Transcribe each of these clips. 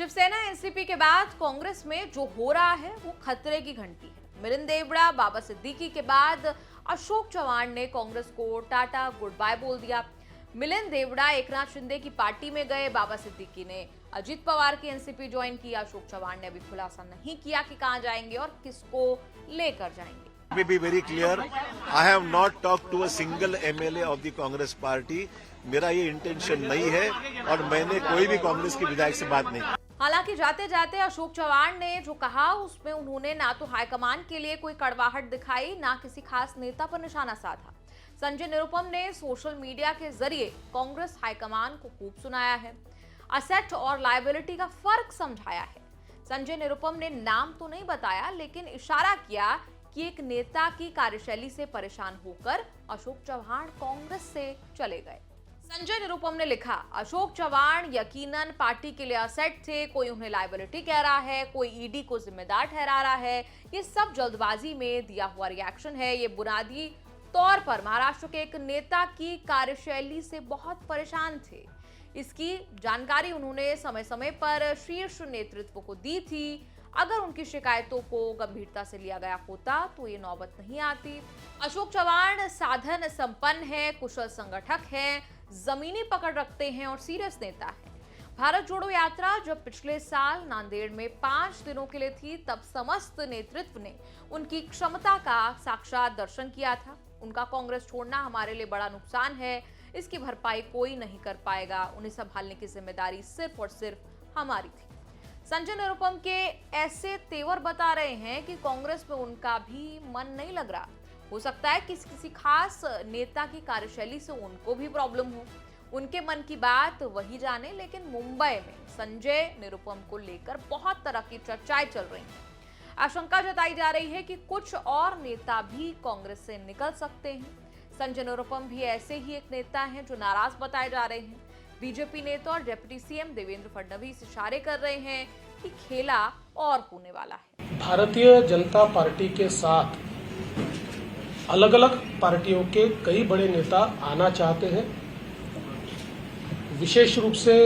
Shiv Sena NCP के बाद कांग्रेस में जो हो रहा है वो खतरे की घंटी है। मिलिंद देवड़ा, बाबा सिद्दीकी के बाद अशोक चव्हाण ने कांग्रेस को टाटा गुड बाय बोल दिया। मिलिंद देवड़ा एकनाथ शिंदे की पार्टी में गए, बाबा सिद्दीकी ने अजीत पवार की एनसीपी ज्वाइन की। अशोक चव्हाण ने अभी खुलासा नहीं किया कि कहां जाएंगे और किसको लेकर जाएंगे। Let me be very clear. I have not talked to a single MLA of the Congress Party. मेरा ये इंटेंशन नहीं है और मैंने कोई भी कांग्रेस के विधायक से बात नहीं की। हालांकि जाते जाते अशोक चव्हाण ने जो कहा उसमें उन्होंने ना तो हाईकमान के लिए कोई कड़वाहट दिखाई, ना किसी खास नेता पर निशाना साधा। संजय निरुपम ने सोशल मीडिया के जरिए कांग्रेस हाईकमान को खूब सुनाया है, असेट और लायबिलिटी का फर्क समझाया है। संजय निरुपम ने नाम तो नहीं बताया, लेकिन इशारा किया कि एक नेता की कार्यशैली से परेशान होकर अशोक चव्हाण कांग्रेस से चले गए। संजय निरुपम ने लिखा, अशोक चव्हाण यकीनन पार्टी के लिए असेट थे, कोई उन्हें लायबिलिटी कह रहा है, कोई ईडी को जिम्मेदार ठहरा रहा है। ये सब जल्दबाजी में दिया हुआ रिएक्शन है। ये बुनियादी तौर पर महाराष्ट्र के एक नेता की कार्यशैली से बहुत परेशान थे। इसकी जानकारी उन्होंने समय समय पर शीर्ष नेतृत्व को दी थी। अगर उनकी शिकायतों को गंभीरता से लिया गया होता तो ये नौबत नहीं आती। अशोक चव्हाण साधन संपन्न है, कुशल संगठक है, जमीनी पकड़ रखते हैं और सीरियस नेता है। भारत जोड़ो यात्रा जब पिछले साल नांदेड़ में 5 दिनों के लिए थी, तब समस्त नेतृत्व ने उनकी क्षमता का साक्षात दर्शन किया था। उनका कांग्रेस छोड़ना हमारे लिए बड़ा नुकसान है, इसकी भरपाई कोई नहीं कर पाएगा, उन्हें संभालने की जिम्मेदारी सिर्फ और सिर्फ हमारी थी। संजय निरुपम के ऐसे तेवर बता रहे हैं कि कांग्रेस में उनका भी मन नहीं लग रहा। हो सकता है कि किसी खास नेता की कार्यशैली से उनको भी प्रॉब्लम हो, उनके मन की बात वही जाने। लेकिन मुंबई में संजय निरुपम को लेकर बहुत तरह की चर्चाएं चल रही हैं। आशंका जताई जा रही है कि कुछ और नेता भी कांग्रेस से निकल सकते हैं। संजय निरुपम भी ऐसे ही एक नेता हैं जो नाराज बताए जा रहे हैं। बीजेपी नेता और डिप्टी सीएम देवेंद्र फडणवीस इशारे कर रहे हैं कि खेला और होने वाला है। भारतीय जनता पार्टी के साथ अलग अलग पार्टियों के कई बड़े नेता आना चाहते हैं। विशेष रूप से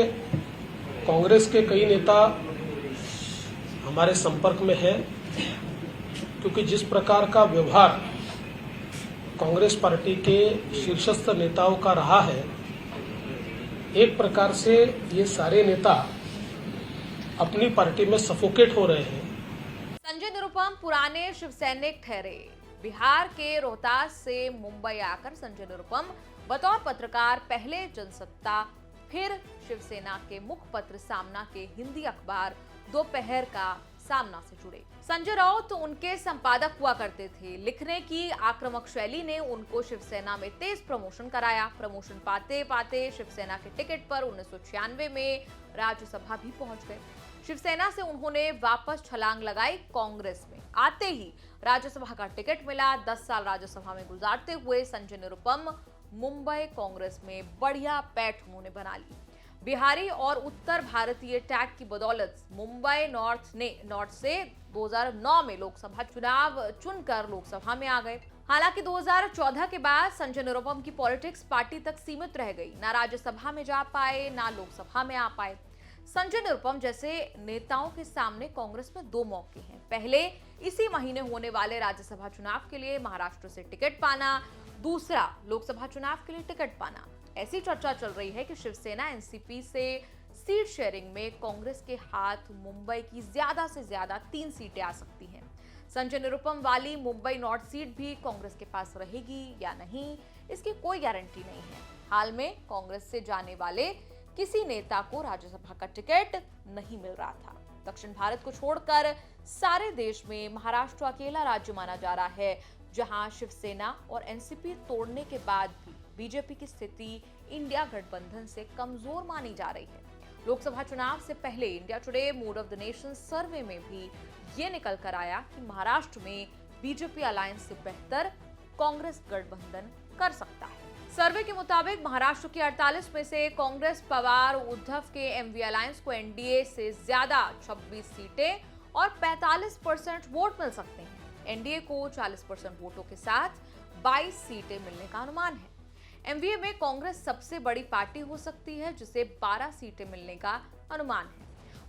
कांग्रेस के कई नेता हमारे संपर्क में हैं, क्योंकि जिस प्रकार का व्यवहार कांग्रेस पार्टी के शीर्षस्थ नेताओं का रहा है, एक प्रकार से ये सारे नेता अपनी पार्टी में सफोकेट हो रहे हैं। संजय निरुपम पुराने शिवसैनिक ठहरे। बिहार के रोहतास से मुंबई आकर संजय निरुपम बतौर पत्रकार पहले जनसत्ता, फिर शिवसेना के मुखपत्र सामना के हिंदी अखबार दोपहर का सामना से जुड़े। संजय राउत उनके संपादक हुआ करते थे। लिखने की आक्रामक शैली ने उनको शिवसेना में तेज प्रमोशन कराया। प्रमोशन पाते पाते शिवसेना के टिकट पर 1996 में राज्यसभा भी पहुंच गए। शिवसेना से उन्होंने वापस छलांग लगाई कांग्रेस में। आते ही राज्यसभा का टिकट मिला। 10 साल राज्यसभा में गुजारते हुए संजय निरुपम मुंबई कांग्रेस में बढ़िया पैठ उन्होंने बना ली। बिहारी और उत्तर भारतीय टैग की बदौलत मुंबई नॉर्थ से 2009 में लोकसभा चुनाव चुनकर लोकसभा में आ गए। हालांकि 2014 के बाद संजय निरुपम की पॉलिटिक्स पार्टी तक सीमित रह गई। ना राज्यसभा में जा पाए, ना लोकसभा में आ पाए। संजय निरुपम जैसे नेताओं के सामने कांग्रेस में 2 मौके हैं। पहले इसी महीने होने वाले राज्यसभा चुनाव के लिए महाराष्ट्र से टिकट पाना, दूसरा लोकसभा चुनाव के लिए टिकट पाना। ऐसी चर्चा चल रही है कि शिवसेना एनसीपी से सीट शेयरिंग में कांग्रेस के हाथ मुंबई की ज्यादा से ज्यादा 3 सीटें आ सकती हैं। संजय निरुपम वाली मुंबई नॉर्थ सीट भी कांग्रेस के पास रहेगी या नहीं, इसकी कोई गारंटी नहीं है। हाल में कांग्रेस से जाने वाले किसी नेता को राज्यसभा का टिकट नहीं मिल रहा था। दक्षिण भारत को छोड़कर सारे देश में महाराष्ट्र अकेला राज्य माना जा रहा है जहां शिवसेना और एनसीपी तोड़ने के बाद भी बीजेपी की स्थिति इंडिया गठबंधन से कमजोर मानी जा रही है। लोकसभा चुनाव से पहले India today mood off the nation सर्वे में भी ये निकल कर आया कि महाराष्ट्र में बीजेपी अलायंस से बेहतर कांग्रेस गठबंधन कर सकता है। सर्वे के मुताबिक महाराष्ट्र की 48 में से कांग्रेस पवार उद्धव के एमवी अलायंस को एनडीए से ज्यादा 26 सीटें और 45% वोट मिल सकते हैं। एनडीए को 40% वोटों के साथ 22 सीटें मिलने का अनुमान है। एमवीए में कांग्रेस सबसे बड़ी पार्टी हो सकती है जिसे 12 सीटें मिलने का अनुमान है।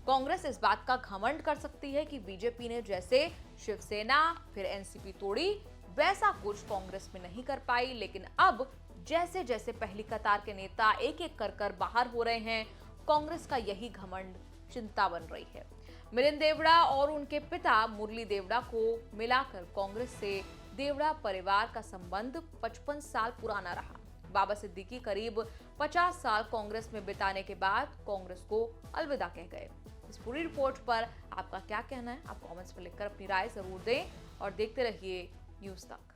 कांग्रेस इस बात का घमंड कर सकती है कि बीजेपी ने जैसे शिवसेना फिर एनसीपी तोड़ी, वैसा कुछ कांग्रेस में नहीं कर पाई। लेकिन अब जैसे जैसे पहली कतार के नेता एक एक कर बाहर हो रहे हैं, कांग्रेस का यही घमंड चिंता बन रही है। मिलिंद देवड़ा और उनके पिता मुरली देवड़ा को मिलाकर कांग्रेस से देवड़ा परिवार का संबंध 55 साल पुराना रहा। बाबा सिद्दीकी करीब 50 साल कांग्रेस में बिताने के बाद कांग्रेस को अलविदा कह गए। इस पूरी रिपोर्ट पर आपका क्या कहना है? आप कमेंट्स में लिखकर अपनी राय जरूर दें और देखते रहिए न्यूज़ तक।